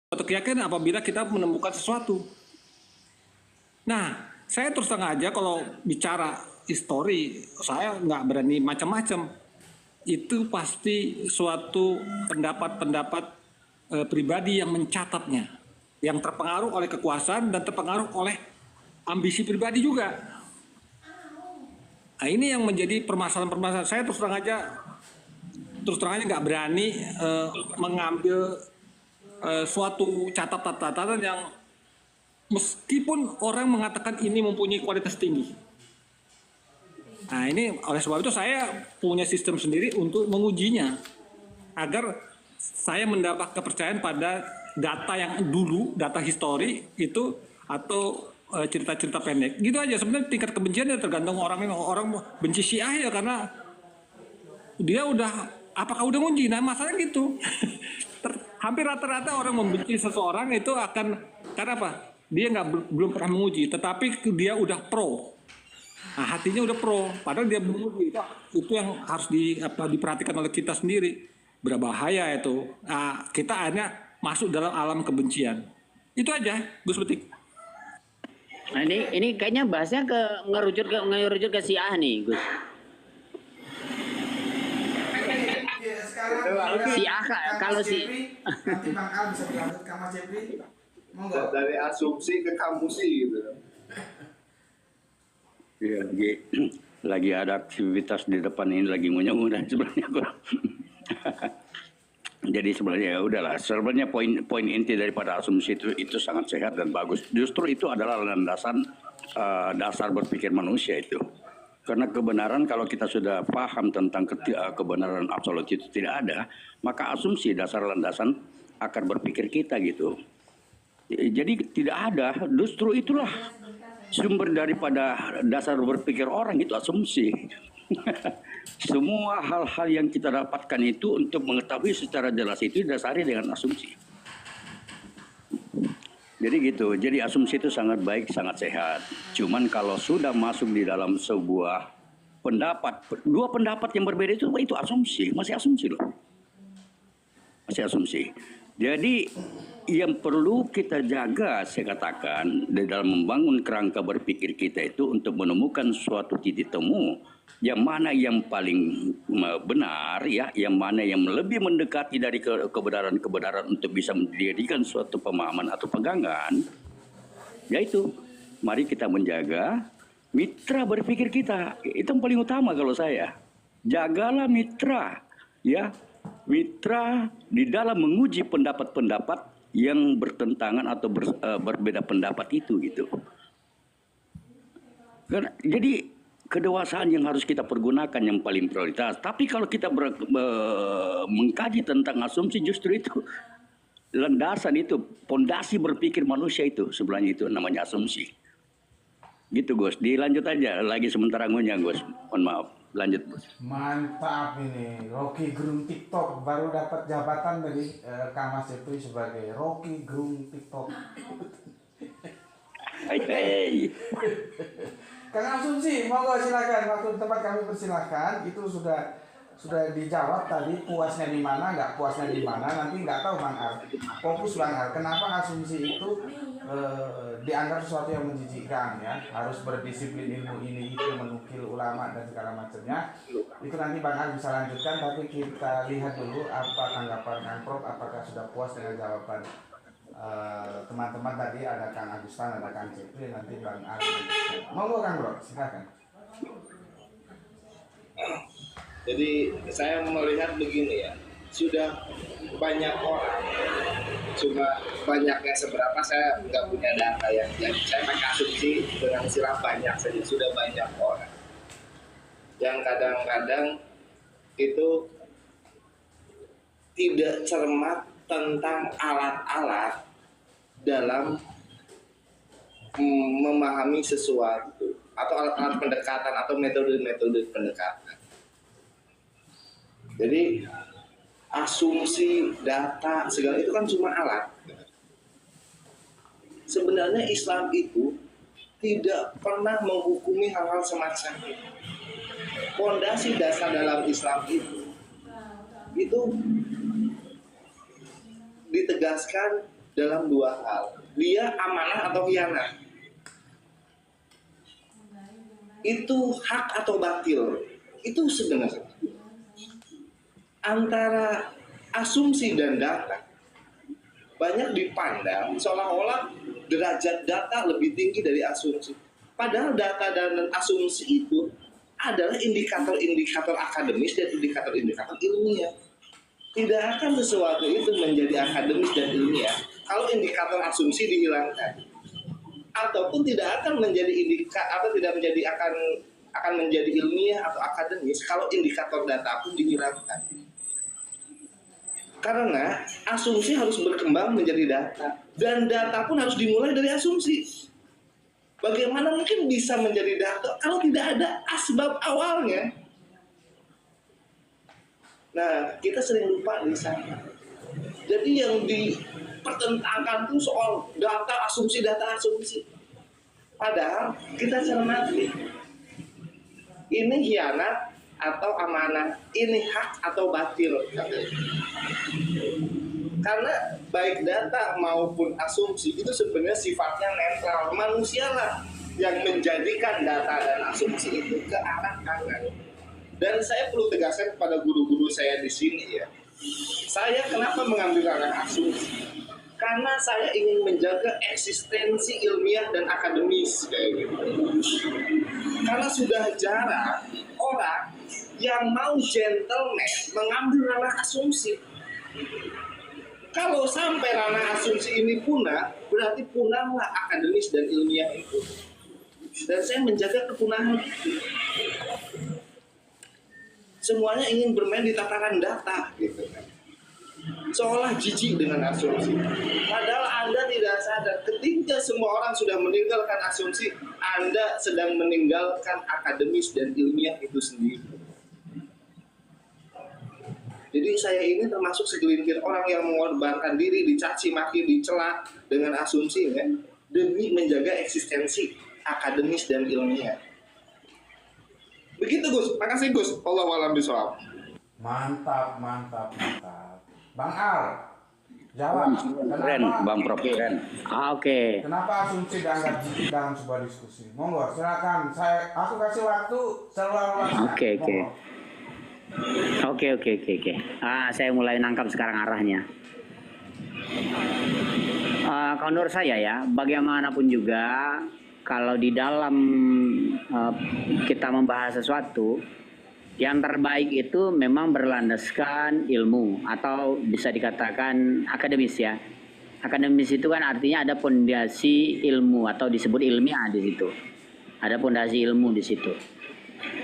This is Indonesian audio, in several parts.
Suatu keyakinan apabila kita menemukan sesuatu. Nah, saya terus terang aja kalau bicara histori, saya nggak berani macam-macam. Itu pasti suatu pendapat-pendapat pribadi yang mencatatnya, yang terpengaruh oleh kekuasaan dan terpengaruh oleh ambisi pribadi juga. Nah, ini yang menjadi permasalahan-permasalahan. Saya terus terang aja nggak berani mengambil suatu catatan-catatan yang meskipun orang mengatakan ini mempunyai kualitas tinggi. Nah, ini oleh sebab itu saya punya sistem sendiri untuk mengujinya agar saya mendapat kepercayaan pada data yang dulu, data histori itu atau cerita-cerita pendek. Gitu aja. Sebenarnya tingkat kebencian ya tergantung orang benci Syiah ya karena dia udah apakah udah ngunci. Nah, masalahnya gitu. Hampir rata-rata orang membenci seseorang itu akan karena apa? Dia belum pernah menguji, tetapi dia udah pro. Nah, hatinya udah pro, padahal dia belum menguji. Itu yang harus diperhatikan oleh kita sendiri. Berbahaya itu. Nah, kita akhirnya masuk dalam alam kebencian. Itu aja, Gus Betik. Nah, ini kayaknya bahasnya ngerucut ke Syiah nih, Gus. Syiah kalau si nanti Bang Al bisa dilanjutkan Mas Jepri. Mau nggak? Dari asumsi ke kamusi gitu. Ya, lagi ada aktivitas di depan ini lagi mudah-mudahan sebenarnya kurang. Jadi sebenarnya ya udahlah. Sebenarnya poin inti daripada asumsi itu sangat sehat dan bagus. Justru itu adalah landasan dasar berpikir manusia itu. Karena kebenaran kalau kita sudah paham tentang kebenaran absolut itu tidak ada, maka asumsi dasar landasan akar berpikir kita gitu. Jadi tidak ada, justru itulah sumber daripada dasar berpikir orang itu asumsi. Semua hal-hal yang kita dapatkan itu untuk mengetahui secara jelas itu didasari dengan asumsi. Jadi gitu, jadi asumsi itu sangat baik, sangat sehat. Cuman kalau sudah masuk di dalam sebuah pendapat, dua pendapat yang berbeda itu asumsi, masih asumsi loh. Masih asumsi. Jadi yang perlu kita jaga, saya katakan, di dalam membangun kerangka berpikir kita itu untuk menemukan suatu titik temu yang mana yang paling benar, ya, yang mana yang lebih mendekati dari kebenaran-kebenaran untuk bisa mendirikan suatu pemahaman atau pegangan, yaitu mari kita menjaga mitra berpikir kita. Itu yang paling utama kalau saya. Jagalah mitra, ya, mitra di dalam menguji pendapat-pendapat yang bertentangan atau berbeda pendapat itu gitu. Jadi kedewasaan yang harus kita pergunakan yang paling prioritas. Tapi kalau kita mengkaji tentang asumsi, justru itu landasan itu, pondasi berpikir manusia itu sebenarnya itu namanya asumsi. Gitu Gus, dilanjut aja lagi sementara ngunyah Gus. Mohon maaf, lanjut Gus. Mantap ini, Rocky Gerung TikTok baru dapat jabatan dari Kang Mas Jepri sebagai Rocky Gerung TikTok. Hey. Kang Asumsi, monggo silakan, waktu tempat kami persilahkan. Itu sudah dijawab tadi, puasnya di mana, nggak puasnya di mana, nanti nggak tahu Bang Ar. Fokus Bang Ar, kenapa asumsi itu dianggap sesuatu yang menjijikkan, ya, harus berdisiplin ilmu ini itu, menukil ulama dan segala macamnya. Itu nanti Bang Ar bisa lanjutkan, tapi kita lihat dulu apa tanggapan Kang Prof, apakah sudah puas dengan jawaban teman-teman tadi. Ada Kang Agustan, ada Kang Jepri, nanti Bang Ar. Monggo Kang Bro, silakan. Jadi saya melihat begini ya, sudah banyak orang, cuma banyaknya seberapa saya nggak punya data yang saya pakai asumsi dengan istilah banyak saja. Sudah banyak orang yang kadang-kadang itu tidak cermat tentang alat-alat dalam memahami sesuatu atau alat-alat pendekatan atau metode-metode pendekatan. Jadi asumsi, data, segala itu kan cuma alat. Sebenarnya Islam itu tidak pernah menghukumi hal-hal semacam itu. Fondasi dasar dalam Islam itu ditegaskan dalam dua hal. Dia amanah atau khianat. Itu hak atau batil. Itu sebenarnya antara asumsi dan data banyak dipandang seolah-olah derajat data lebih tinggi dari asumsi. Padahal data dan asumsi itu adalah indikator-indikator akademis dan indikator-indikator ilmiah. Tidak akan sesuatu itu menjadi akademis dan ilmiah kalau indikator asumsi dihilangkan, ataupun tidak akan menjadi akan menjadi ilmiah atau akademis kalau indikator data pun dihilangkan. Karena asumsi harus berkembang menjadi data, dan data pun harus dimulai dari asumsi. Bagaimana mungkin bisa menjadi data kalau tidak ada asbab awalnya? Nah, kita sering lupa di sana. Jadi yang dipertentangkan itu soal data asumsi. Padahal kita cermati, ini khianat atau amanah, ini hak atau batil. Karena baik data maupun asumsi itu sebenarnya sifatnya netral. Manusialah yang menjadikan data dan asumsi itu ke arah kanan. Dan saya perlu tegaskan kepada guru-guru saya di sini ya. Saya kenapa mengambil ranah asumsi? Karena saya ingin menjaga eksistensi ilmiah dan akademis kayak gitu. Karena sudah jarang orang yang mau gentleman mengambil ranah asumsi. Kalau sampai ranah asumsi ini punah, berarti punahlah akademis dan ilmiah itu. Dan saya menjaga kepunahan itu. Semuanya ingin bermain di tataran data gitu kan. Seolah jijik dengan asumsi. Padahal Anda tidak sadar ketika semua orang sudah meninggalkan asumsi, Anda sedang meninggalkan akademis dan ilmiah itu sendiri. Jadi saya ini termasuk segelintir orang yang mengorbankan diri, dicaci maki, dicela dengan asumsi ya, demi menjaga eksistensi akademis dan ilmiah. Begitu Gus, makasih Gus. Wallahu a'lam bishawab. Mantap. Bang Al, jawab. Keren, Bang Prof. Keren. Oke. Kenapa asumsi dianggap jijik dalam sebuah diskusi? Monggo, silakan. Aku kasih waktu seluas-luasnya. Oke. Saya mulai nangkap sekarang arahnya. Kalau menurut saya ya, bagaimanapun juga kalau di dalam kita membahas sesuatu, yang terbaik itu memang berlandaskan ilmu atau bisa dikatakan akademis ya. Akademis itu kan artinya ada pondasi ilmu atau disebut ilmiah di situ. Ada pondasi ilmu di situ.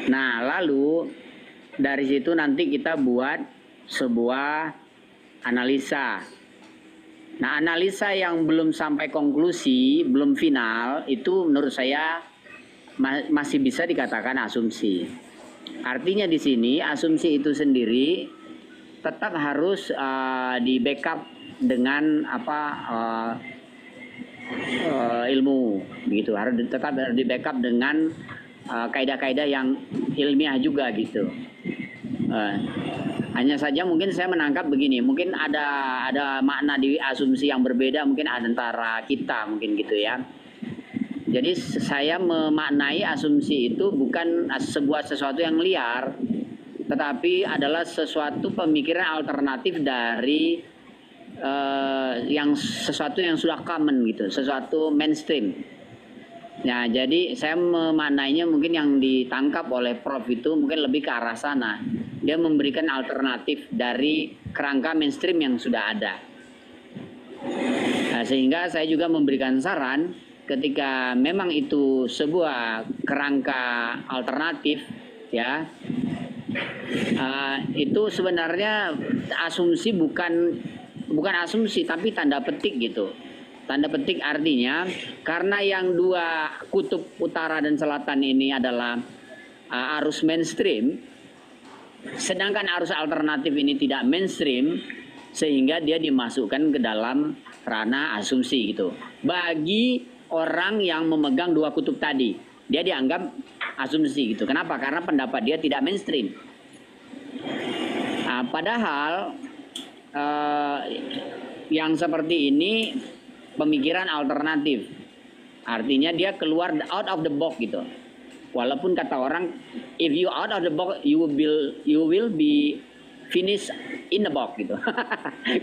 Nah, lalu dari situ nanti kita buat sebuah analisa. Nah, analisa yang belum sampai konklusi, belum final, itu menurut saya masih bisa dikatakan asumsi. Artinya di sini asumsi itu sendiri tetap harus di backup dengan ilmu, begitu. Harus tetap di backup dengan kaidah-kaidah yang ilmiah juga gitu. Hanya saja mungkin saya menangkap begini, mungkin ada makna di asumsi yang berbeda mungkin antara kita mungkin gitu ya. Jadi saya memaknai asumsi itu bukan sebuah sesuatu yang liar, tetapi adalah sesuatu pemikiran alternatif dari sesuatu yang sudah common gitu, sesuatu mainstream. Nah, jadi saya memaknainya mungkin yang ditangkap oleh Prof itu mungkin lebih ke arah sana. Dia memberikan alternatif dari kerangka mainstream yang sudah ada. Nah, sehingga saya juga memberikan saran ketika memang itu sebuah kerangka alternatif ya, itu sebenarnya asumsi bukan asumsi tapi tanda petik gitu. Tanda petik artinya karena yang dua kutub utara dan selatan ini adalah arus mainstream, sedangkan arus alternatif ini tidak mainstream, sehingga dia dimasukkan ke dalam ranah asumsi gitu. Bagi orang yang memegang dua kutub tadi, dia dianggap asumsi gitu. Kenapa? Karena pendapat dia tidak mainstream. Padahal yang seperti ini pemikiran alternatif. Artinya dia keluar out of the box gitu. Walaupun kata orang, if you out of the box, you will be finished in the box gitu.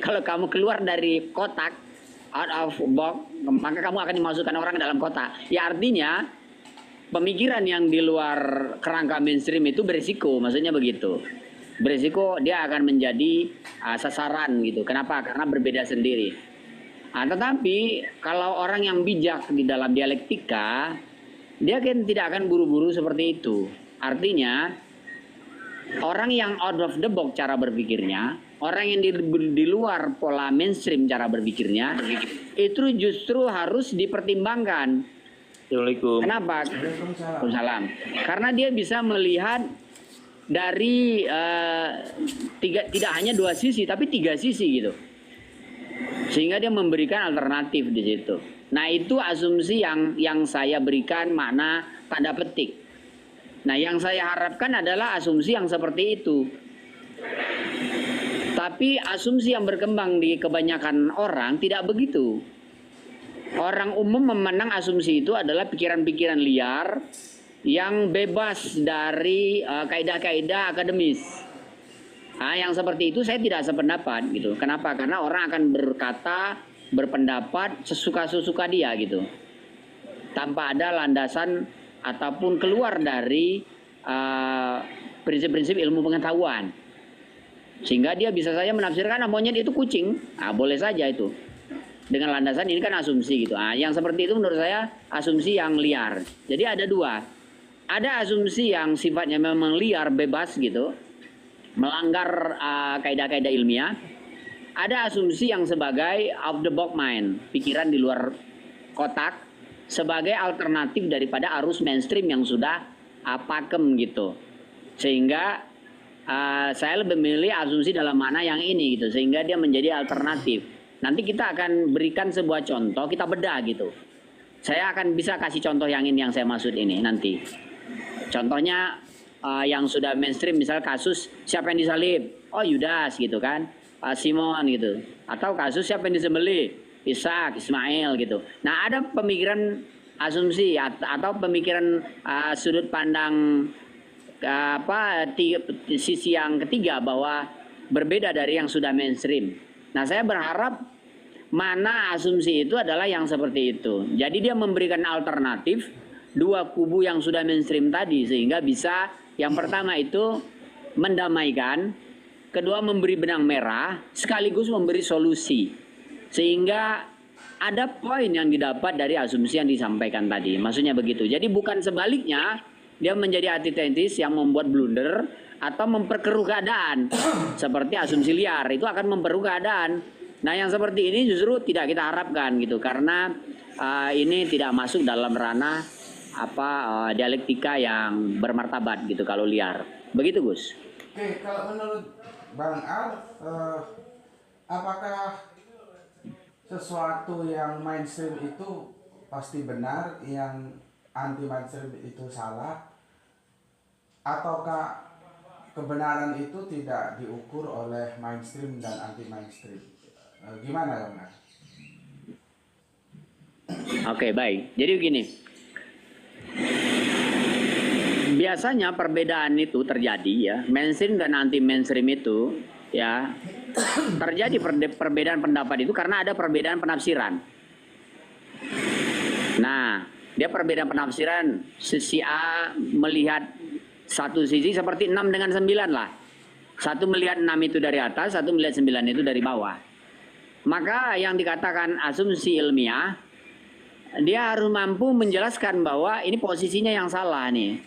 Kalau kamu keluar dari kotak, out of box, maka kamu akan dimasukkan orang ke dalam kotak. Ya artinya pemikiran yang di luar kerangka mainstream itu berisiko, maksudnya begitu. Berisiko dia akan menjadi sasaran gitu. Kenapa? Karena berbeda sendiri. Tetapi kalau orang yang bijak di dalam dialektika, dia kan tidak akan buru-buru seperti itu. Artinya orang yang out of the box cara berpikirnya, orang yang di luar pola mainstream cara berpikirnya, itu justru harus dipertimbangkan. Assalamualaikum. Kenapa? Waalaikumsalam. Karena dia bisa melihat dari tidak hanya 2 sisi, tapi 3 sisi gitu. Sehingga dia memberikan alternatif di situ. Nah itu asumsi yang saya berikan makna tanda petik. Nah yang saya harapkan adalah asumsi yang seperti itu. Tapi asumsi yang berkembang di kebanyakan orang tidak begitu. Orang umum memandang asumsi itu adalah pikiran-pikiran liar yang bebas dari kaidah-kaidah akademis. Yang seperti itu saya tidak sependapat gitu. Kenapa? Karena orang akan berkata, berpendapat sesuka-suka dia gitu. Tanpa ada landasan ataupun keluar dari prinsip-prinsip ilmu pengetahuan. Sehingga dia bisa saja menafsirkan monyet itu kucing. Boleh saja itu. Dengan landasan ini kan asumsi gitu. Yang seperti itu menurut saya asumsi yang liar. Jadi ada 2. Ada asumsi yang sifatnya memang liar, bebas gitu, melanggar kaidah-kaidah ilmiah. Ada asumsi yang sebagai out the box mind, pikiran di luar kotak, sebagai alternatif daripada arus mainstream yang sudah pakem gitu. Sehingga saya lebih memilih asumsi dalam makna yang ini gitu, sehingga dia menjadi alternatif. Nanti kita akan berikan sebuah contoh, kita bedah gitu. Saya akan bisa kasih contoh yang ini yang saya maksud ini nanti. Contohnya yang sudah mainstream, misal kasus siapa yang disalib? Oh Yudas gitu kan, Simon gitu. Atau kasus siapa yang disembelih? Ishak, Ismail gitu. Nah ada pemikiran asumsi atau pemikiran sudut pandang sisi yang ketiga bahwa berbeda dari yang sudah mainstream. Nah saya berharap mana asumsi itu adalah yang seperti itu. Jadi dia memberikan alternatif 2 kubu yang sudah mainstream tadi. Sehingga bisa yang pertama itu mendamaikan, kedua memberi benang merah, sekaligus memberi solusi. Sehingga ada poin yang didapat dari asumsi yang disampaikan tadi. Maksudnya begitu. Jadi bukan sebaliknya dia menjadi antitesis yang membuat blunder atau memperkeruh keadaan. Seperti asumsi liar itu akan memperkeruh keadaan. Nah yang seperti ini justru tidak kita harapkan gitu. Karena ini tidak masuk dalam ranah dialektika yang bermartabat gitu kalau liar. Begitu Gus. Oke, kalau menurut Bang Ar, apakah sesuatu yang mainstream itu pasti benar, yang anti mainstream itu salah, ataukah kebenaran itu tidak diukur oleh mainstream dan anti mainstream? Gimana Bang Ar? Oke, baik. Jadi begini. Biasanya perbedaan itu terjadi ya, mainstream dan anti mainstream itu ya terjadi perbedaan pendapat itu karena ada perbedaan penafsiran. Nah, dia perbedaan penafsiran, sisi A melihat satu sisi seperti 6 dengan 9 lah. Satu melihat 6 itu dari atas, satu melihat 9 itu dari bawah. Maka yang dikatakan asumsi ilmiah, dia harus mampu menjelaskan bahwa ini posisinya yang salah nih.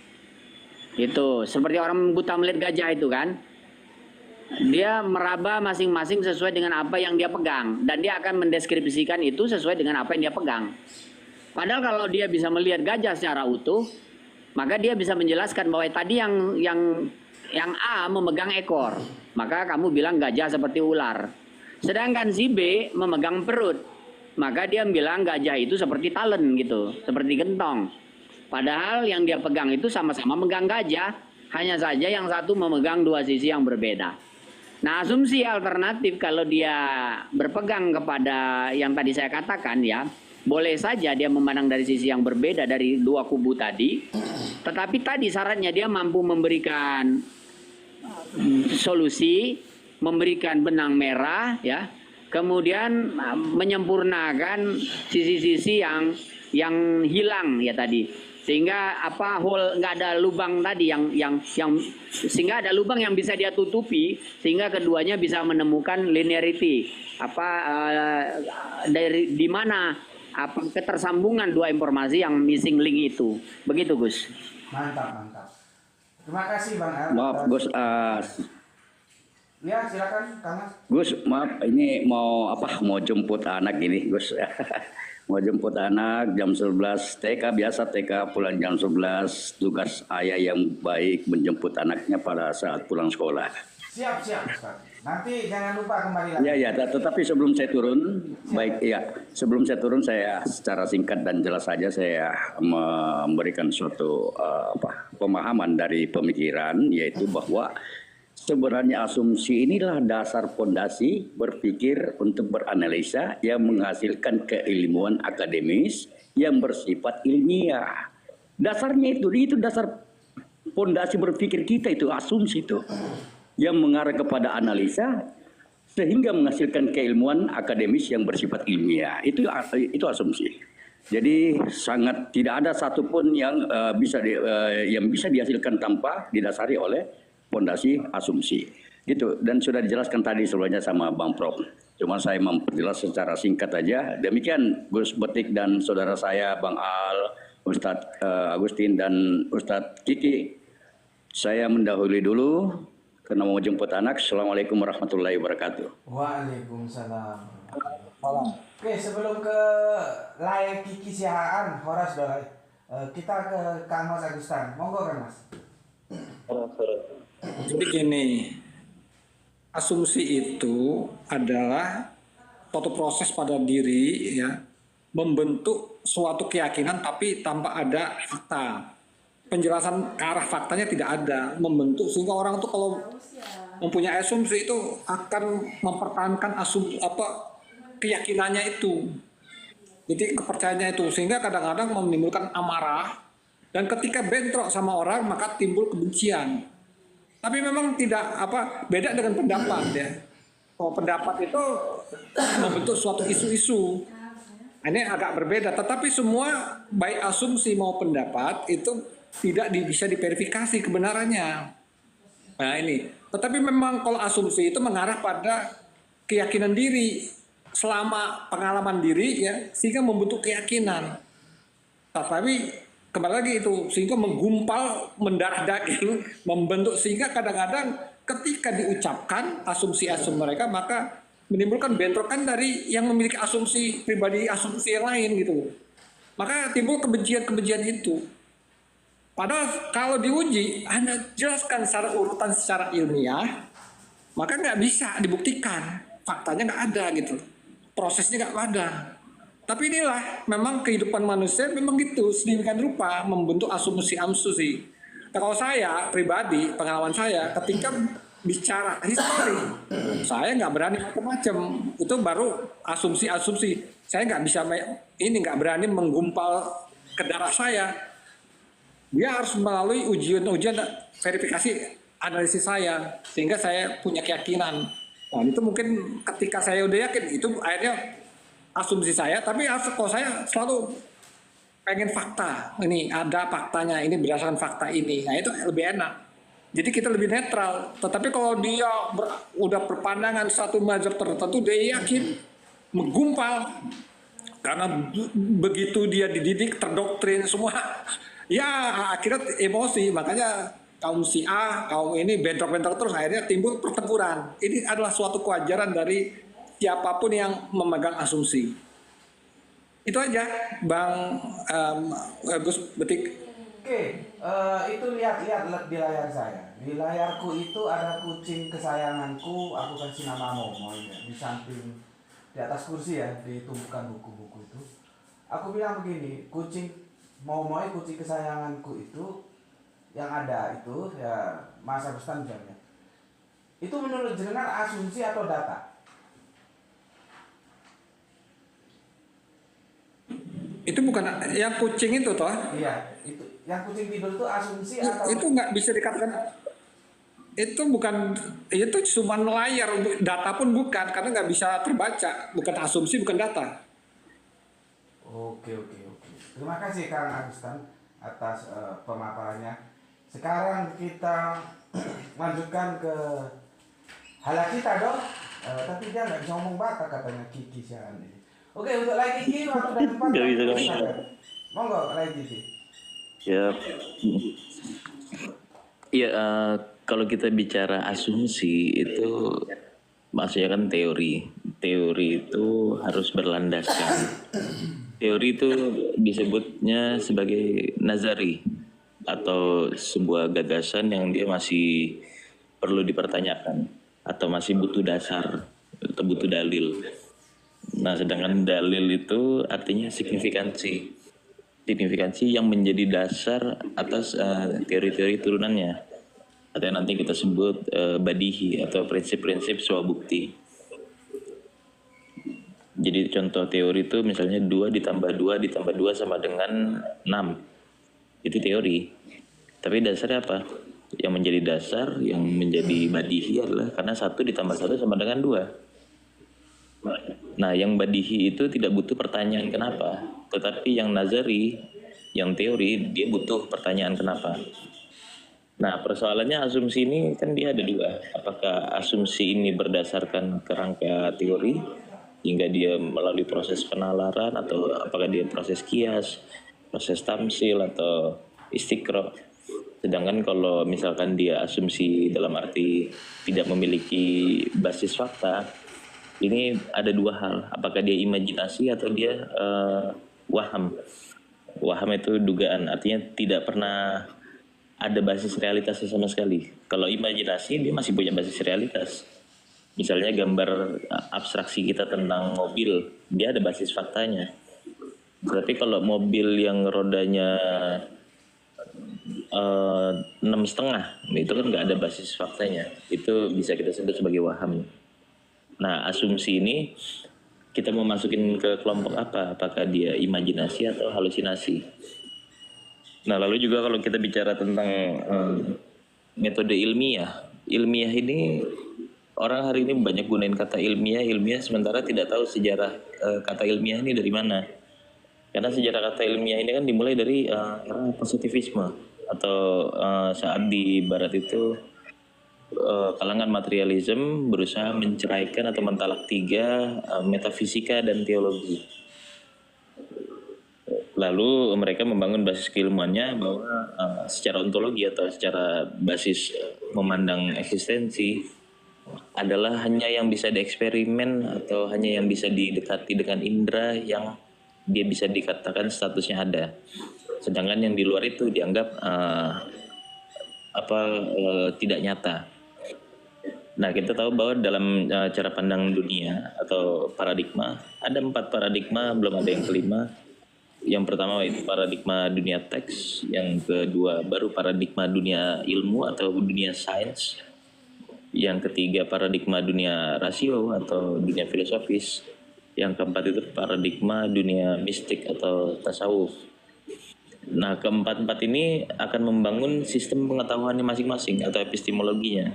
Itu seperti orang buta melihat gajah itu kan. Dia meraba masing-masing sesuai dengan apa yang dia pegang. Dan dia akan mendeskripsikan itu sesuai dengan apa yang dia pegang. Padahal kalau dia bisa melihat gajah secara utuh, maka dia bisa menjelaskan bahwa tadi yang A memegang ekor, maka kamu bilang gajah seperti ular. Sedangkan si B memegang perut, maka dia bilang gajah itu seperti talen gitu, seperti gentong. Padahal yang dia pegang itu sama-sama megang gajah, hanya saja yang satu memegang 2 sisi yang berbeda. Nah, asumsi alternatif kalau dia berpegang kepada yang tadi saya katakan ya, boleh saja dia memandang dari sisi yang berbeda dari dua kubu tadi, tetapi tadi syaratnya dia mampu memberikan solusi, memberikan benang merah ya, kemudian menyempurnakan sisi-sisi yang hilang ya tadi. Sehingga apa hole nggak ada lubang tadi yang sehingga ada lubang yang bisa dia tutupi sehingga keduanya bisa menemukan linearity dari di mana ketersambungan dua informasi yang missing link itu. Begitu Gus. Mantap, mantap. Terima kasih Bang Al. Maaf Gus, Ya, silakan Kang Mas. Gus, maaf ini mau jemput anak ini Gus. Mau jemput anak jam 11 TK, biasa TK pulang jam 11, tugas ayah yang baik menjemput anaknya pada saat pulang sekolah. Siap, Ustaz. Nanti jangan lupa kembali lagi. Ya, tetapi sebelum saya turun, sebelum saya turun saya secara singkat dan jelas saja saya memberikan suatu pemahaman dari pemikiran, yaitu bahwa sebenarnya asumsi inilah dasar fondasi berpikir untuk beranalisa yang menghasilkan keilmuan akademis yang bersifat ilmiah. Dasarnya itu dasar fondasi berpikir kita, itu asumsi itu yang mengarah kepada analisa sehingga menghasilkan keilmuan akademis yang bersifat ilmiah. Itu asumsi. Jadi sangat tidak ada satupun yang bisa dihasilkan tanpa didasari oleh fondasi asumsi gitu, dan sudah dijelaskan tadi sebelumnya sama Bang Prof. Cuma saya memperjelas secara singkat aja. Demikian Gus Betik dan saudara saya Bang Al, Ustadz Agustin dan Ustadz Kiki. Saya mendahului dulu karena mau jemput anak. Assalamualaikum warahmatullahi wabarakatuh. Waalaikumsalam. Oke, sebelum ke layar Kiki Sihaan, Horas Dolai, kita ke Kang Mas Agustan. Monggo Kang Mas. Jadi gini, asumsi itu adalah suatu proses pada diri ya, membentuk suatu keyakinan tapi tanpa ada fakta. Penjelasan ke arah faktanya tidak ada, membentuk sehingga orang tuh kalau mempunyai asumsi itu akan mempertahankan keyakinannya itu. Jadi kepercayaannya itu, sehingga kadang-kadang menimbulkan amarah, dan ketika bentrok sama orang maka timbul kebencian. Tapi memang tidak beda dengan pendapat ya. Oh, pendapat itu membentuk suatu isu-isu. Ini agak berbeda, tetapi semua baik asumsi maupun pendapat itu tidak bisa diverifikasi kebenarannya. Nah ini, tetapi memang kalau asumsi itu mengarah pada keyakinan diri selama pengalaman diri ya, sehingga membentuk keyakinan. Tapi kembali lagi itu, sehingga menggumpal, mendarah daging, membentuk, sehingga kadang-kadang ketika diucapkan asumsi-asumsi mereka, maka menimbulkan bentrokan dari yang memiliki asumsi pribadi, asumsi yang lain gitu. Maka timbul kebencian-kebencian itu. Padahal kalau diuji, Anda jelaskan secara urutan secara ilmiah, maka nggak bisa dibuktikan. Faktanya nggak ada gitu. Prosesnya nggak ada. Tapi inilah memang kehidupan manusia memang gitu, sedemikian rupa membentuk asumsi-asumsi. Nah, kalau saya pribadi, pengalaman saya ketika bicara histori, saya nggak berani macam-macam. Itu baru asumsi-asumsi. Saya nggak bisa nggak berani menggumpal ke darah saya. Dia harus melalui ujian-ujian verifikasi analisis saya sehingga saya punya keyakinan. Nah itu mungkin ketika saya udah yakin itu akhirnya asumsi saya, tapi kalau saya selalu pengen fakta. Ini ada faktanya, ini berdasarkan fakta ini. Nah itu lebih enak. Jadi kita lebih netral. Tetapi kalau dia udah berpandangan satu mazhab tertentu, dia yakin menggumpal. Karena begitu dia dididik, terdoktrin semua, ya akhirnya emosi. Makanya kaum si A, kaum ini bentrok-bentrok terus, akhirnya timbul pertempuran. Ini adalah suatu kewajaran dari siapapun yang memegang asumsi. Itu aja, Bang Gus Betik. Oke, itu lihat di layar saya. Di layarku itu ada kucing kesayanganku, aku kasih nama Momo ya. Di samping, di atas kursi ya, ditumpukan buku-buku itu. Aku bilang begini, kucing Momo, kucing kesayanganku itu yang ada itu ya Mas Agustan jamnya. Itu menurut jenengan asumsi atau data? Itu bukan yang kucing itu toh? Iya, itu yang kucing tidur itu asumsi atau Itu nggak bisa dikatakan, itu bukan, itu cuma layar, data pun bukan, karena nggak bisa terbaca, bukan asumsi, bukan data. Oke. Terima kasih Kang Agustan atas pemaparannya. Sekarang kita lanjutkan ke hala kita dong. Tapi dia nggak bisa ngomong Batak katanya Kiki siaran ini. Oke, untuk lagi Kiki waktu dan tempat. Nggak bisa ngomong. silakan. Monggo lagi Kiki. Ya, iya. Kalau kita bicara asumsi itu maksudnya kan teori. Teori itu harus berlandaskan. Teori itu disebutnya sebagai nazari atau sebuah gagasan yang dia masih perlu dipertanyakan atau masih butuh dasar atau butuh dalil. Nah, sedangkan dalil itu artinya signifikansi. Signifikansi yang menjadi dasar atas teori-teori turunannya, atau yang nanti kita sebut badihi atau prinsip-prinsip sebuah bukti. Jadi contoh teori itu misalnya 2 ditambah 2 ditambah 2 sama dengan 6. Itu teori. Tapi dasarnya apa? Yang menjadi dasar, yang menjadi badihi adalah karena 1 ditambah 1 sama dengan 2. Nah, yang badihi itu tidak butuh pertanyaan kenapa, tetapi yang nazari, yang teori, dia butuh pertanyaan kenapa. Nah, persoalannya asumsi ini kan dia ada 2. Apakah asumsi ini berdasarkan kerangka teori hingga dia melalui proses penalaran, atau apakah dia proses kias, proses tamsil, atau istiqra. Sedangkan kalau misalkan dia asumsi dalam arti tidak memiliki basis fakta, ini ada 2 hal. Apakah dia imajinasi atau dia waham. Waham itu dugaan, artinya tidak pernah ada basis realitasnya sama sekali. Kalau imajinasi dia masih punya basis realitas. Misalnya gambar abstraksi kita tentang mobil, dia ada basis faktanya. Tapi kalau mobil yang rodanya 6,5, itu kan nggak ada basis faktanya. Itu bisa kita sebut sebagai waham. Nah, asumsi ini kita mau masukin ke kelompok apa? Apakah dia imajinasi atau halusinasi? Nah, lalu juga kalau kita bicara tentang metode ilmiah. Ilmiah ini, orang hari ini banyak gunain kata ilmiah sementara tidak tahu sejarah kata ilmiah ini dari mana. Karena sejarah kata ilmiah ini kan dimulai dari era positivisme, atau saat di barat itu kalangan materialism berusaha menceraikan atau mentalak 3 metafisika dan teologi. Lalu mereka membangun basis keilmuannya bahwa secara ontologi atau secara basis memandang eksistensi adalah hanya yang bisa dieksperimen atau hanya yang bisa didekati dengan indera yang dia bisa dikatakan statusnya ada. Sedangkan yang di luar itu dianggap tidak nyata. Nah, kita tahu bahwa dalam cara pandang dunia atau paradigma, ada 4 paradigma, belum ada yang kelima. Yang pertama itu paradigma dunia teks, yang kedua baru paradigma dunia ilmu atau dunia sains, yang ketiga paradigma dunia rasio atau dunia filosofis, yang keempat itu paradigma dunia mistik atau tasawuf. Nah, keempat-empat ini akan membangun sistem pengetahuannya masing-masing atau epistemologinya.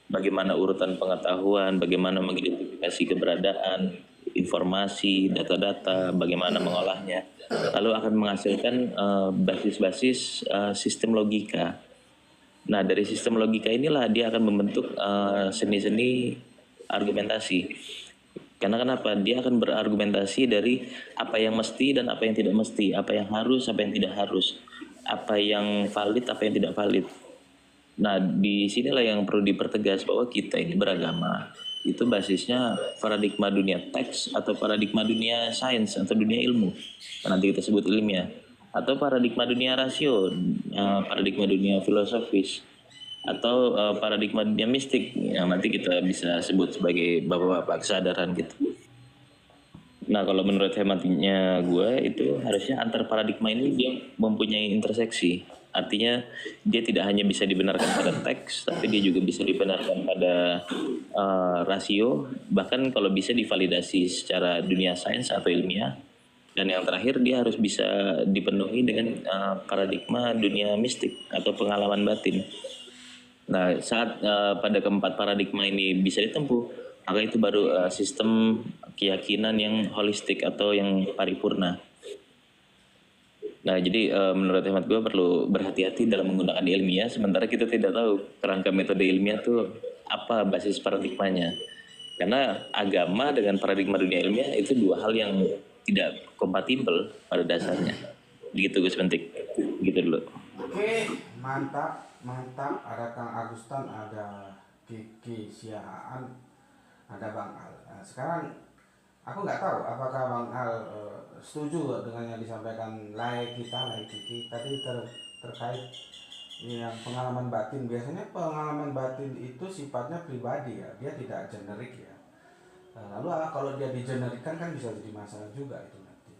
Bagaimana urutan pengetahuan, bagaimana mengidentifikasi keberadaan, informasi, data-data, bagaimana mengolahnya. Lalu akan menghasilkan basis-basis sistem logika. Nah, dari sistem logika inilah dia akan membentuk seni-seni argumentasi. Karena kenapa? Dia akan berargumentasi dari apa yang mesti dan apa yang tidak mesti, apa yang harus, apa yang tidak harus, apa yang valid, apa yang tidak valid. Nah, di sinilah yang perlu dipertegas bahwa kita ini beragama. Itu basisnya paradigma dunia teks atau paradigma dunia sains atau dunia ilmu. Nanti kita sebut ilmiah. Atau paradigma dunia rasio, paradigma dunia filosofis, atau paradigma dunia mistik yang nanti kita bisa sebut sebagai bapak-bapak kesadaran gitu. Nah, kalau menurut hematnya gue itu harusnya antar paradigma ini dia mempunyai interseksi. Artinya dia tidak hanya bisa dibenarkan pada teks, tapi dia juga bisa dibenarkan pada rasio, bahkan kalau bisa divalidasi secara dunia sains atau ilmiah. Dan yang terakhir dia harus bisa dipenuhi dengan paradigma dunia mistik atau pengalaman batin. Nah, saat pada keempat paradigma ini bisa ditempuh, maka itu baru sistem keyakinan yang holistik atau yang paripurna. Nah, jadi menurut hemat gue perlu berhati-hati dalam menggunakan ilmiah, sementara kita tidak tahu kerangka metode ilmiah itu apa basis paradigmanya. Karena agama dengan paradigma dunia ilmiah itu dua hal yang tidak kompatibel pada dasarnya. Begitu Gus Bentik. Gitu dulu. Oke, mantap, mantap. Ada Kang Agustan, ada Kiki Siaan, ada Bang Al. Nah, sekarang aku nggak tahu apakah Bang Al setuju dengan yang disampaikan Lai Kiki tadi terkait yang pengalaman batin. Biasanya pengalaman batin itu sifatnya pribadi ya, dia tidak generik ya. Lalu kalau dia digenerikkan kan bisa jadi masalah juga itu nanti.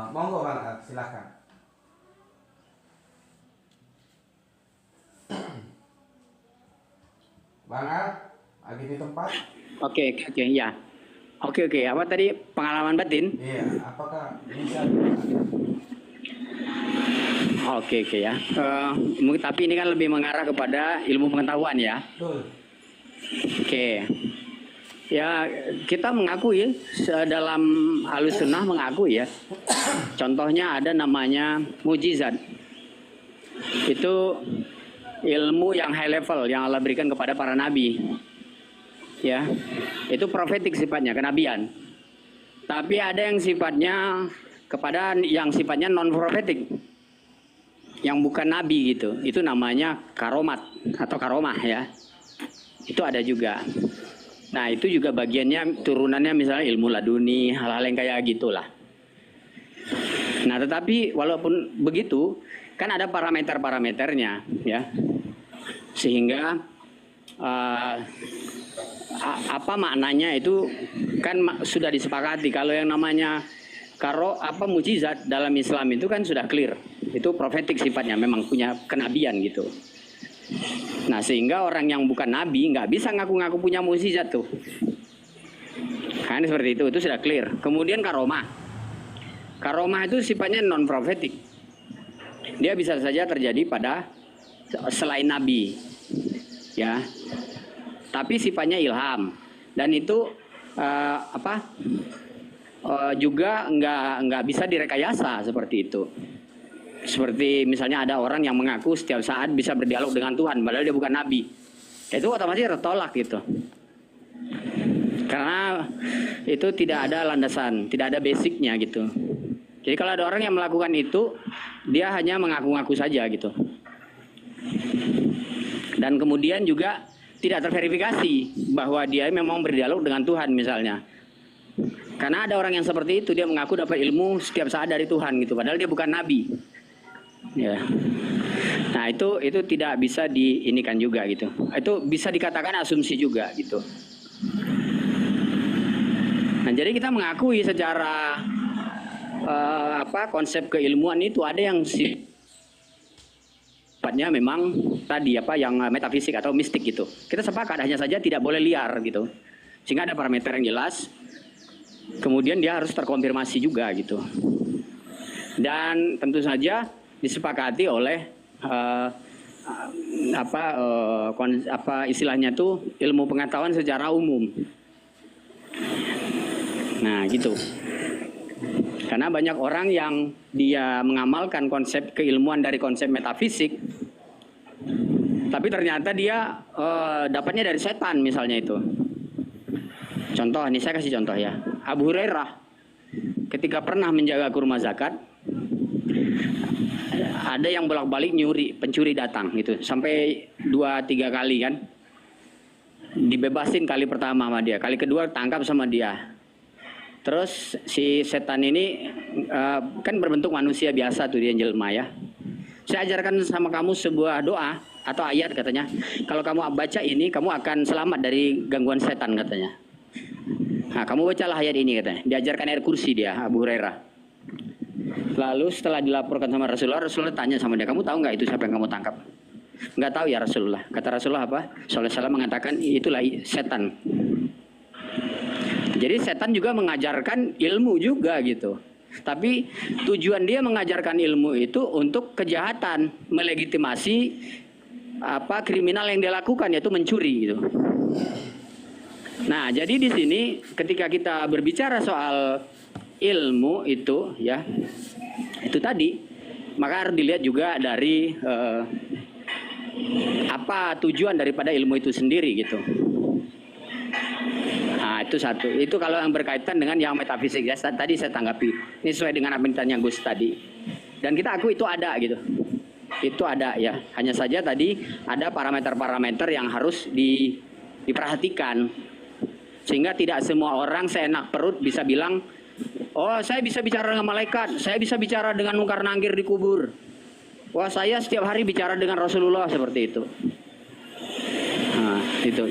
Monggo Bang Al, silahkan. Bang Al, lagi di tempat? Oke, ya. Oke, apa tadi pengalaman batin? Iya, apakah bisa? Oke ya. Tapi ini kan lebih mengarah kepada ilmu pengetahuan ya. Betul. Oke. Ya, kita mengakui dalam Ahlus Sunnah mengakui ya. Contohnya ada namanya mujizat. Itu ilmu yang high level yang Allah berikan kepada para nabi. Ya. Itu profetik sifatnya, kenabian. Tapi ada yang sifatnya sifatnya non profetik. Yang bukan nabi gitu. Itu namanya karomat atau karomah ya. Itu ada juga. Nah, itu juga bagiannya turunannya misalnya ilmu laduni, hal-hal yang kayak gitulah. Nah, tetapi walaupun begitu, kan ada parameter-parameternya ya. Sehingga apa maknanya itu kan sudah disepakati. Kalau yang namanya mujizat dalam Islam itu kan sudah clear. Itu profetik sifatnya, memang punya kenabian gitu. Nah, sehingga orang yang bukan nabi nggak bisa ngaku-ngaku punya mukjizat tuh. Kan seperti itu sudah clear. Kemudian karomah. Karomah itu sifatnya non profetik. Dia bisa saja terjadi pada selain nabi. Ya. Tapi sifatnya ilham. Dan itu juga nggak bisa direkayasa seperti itu. Seperti misalnya ada orang yang mengaku setiap saat bisa berdialog dengan Tuhan, padahal dia bukan nabi. Itu otomatis tertolak gitu. Karena itu tidak ada landasan, tidak ada basicnya gitu. Jadi kalau ada orang yang melakukan itu, dia hanya mengaku-ngaku saja gitu. Dan kemudian juga tidak terverifikasi bahwa dia memang berdialog dengan Tuhan misalnya. Karena ada orang yang seperti itu, dia mengaku dapat ilmu setiap saat dari Tuhan gitu, padahal dia bukan nabi. Ya. Nah, itu tidak bisa diinikan juga gitu. Itu bisa dikatakan asumsi juga gitu. Nah, jadi kita mengakui secara konsep keilmuan itu ada yang sifatnya memang tadi yang metafisik atau mistik gitu. Kita sepakat, hanya saja tidak boleh liar gitu. Sehingga ada parameter yang jelas. Kemudian dia harus terkonfirmasi juga gitu. Dan tentu saja disepakati oleh istilahnya tuh ilmu pengetahuan secara umum. Nah, gitu. Karena banyak orang yang dia mengamalkan konsep keilmuan dari konsep metafisik, tapi ternyata dia dapatnya dari setan misalnya itu. Contoh, ini saya kasih contoh ya. Abu Hurairah ketika pernah menjaga kurma zakat, ada yang bolak-balik pencuri datang gitu, sampai 2-3 kali kan. Dibebasin kali pertama sama dia, kali kedua tangkap sama dia. Terus si setan ini kan berbentuk manusia biasa tuh, dia jelma ya. Saya ajarkan sama kamu sebuah doa atau ayat katanya. Kalau kamu baca ini, kamu akan selamat dari gangguan setan katanya. Nah, kamu bacalah ayat ini katanya. Diajarkan ayat kursi dia, Abu Hurairah. Lalu setelah dilaporkan sama Rasulullah, Rasulullah tanya sama dia, kamu tahu nggak itu siapa yang kamu tangkap? Nggak tahu ya Rasulullah. Kata Rasulullah apa? Sallallahu alaihi wasallam mengatakan itulah setan. Jadi setan juga mengajarkan ilmu juga gitu. Tapi tujuan dia mengajarkan ilmu itu untuk kejahatan, melegitimasi apa kriminal yang dia lakukan, yaitu mencuri gitu. Nah, jadi di sini ketika kita berbicara soal ilmu itu ya, itu tadi, maka harus dilihat juga dari apa tujuan daripada ilmu itu sendiri gitu. Nah, itu satu. Itu kalau yang berkaitan dengan yang metafisik ya, tadi saya tanggapi. Ini sesuai dengan apa yang ditanya Gus tadi. Dan kita akui itu ada gitu. Itu ada ya. Hanya saja tadi ada parameter-parameter yang harus diperhatikan. Sehingga tidak semua orang seenak perut bisa bilang, oh saya bisa bicara dengan malaikat, saya bisa bicara dengan mungkar nangkir di kubur. Wah saya setiap hari bicara dengan Rasulullah seperti itu. Nah, itu.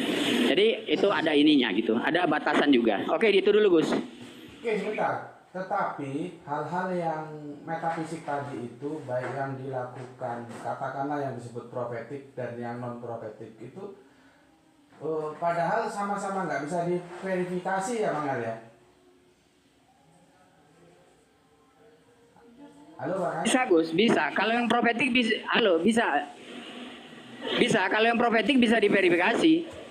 Jadi itu ada ininya gitu, ada batasan juga. Oke, itu dulu Gus. Oke, sebentar. Tetapi hal-hal yang metafisik tadi itu baik yang dilakukan katakanlah yang disebut profetik dan yang non profetik itu padahal sama-sama nggak bisa diverifikasi ya Bang Ar ya. Halo Bang Ar. Bisa Gus, bisa. Kalau yang profetik bisa, halo bisa. Bisa, kalau yang profetik bisa diverifikasi.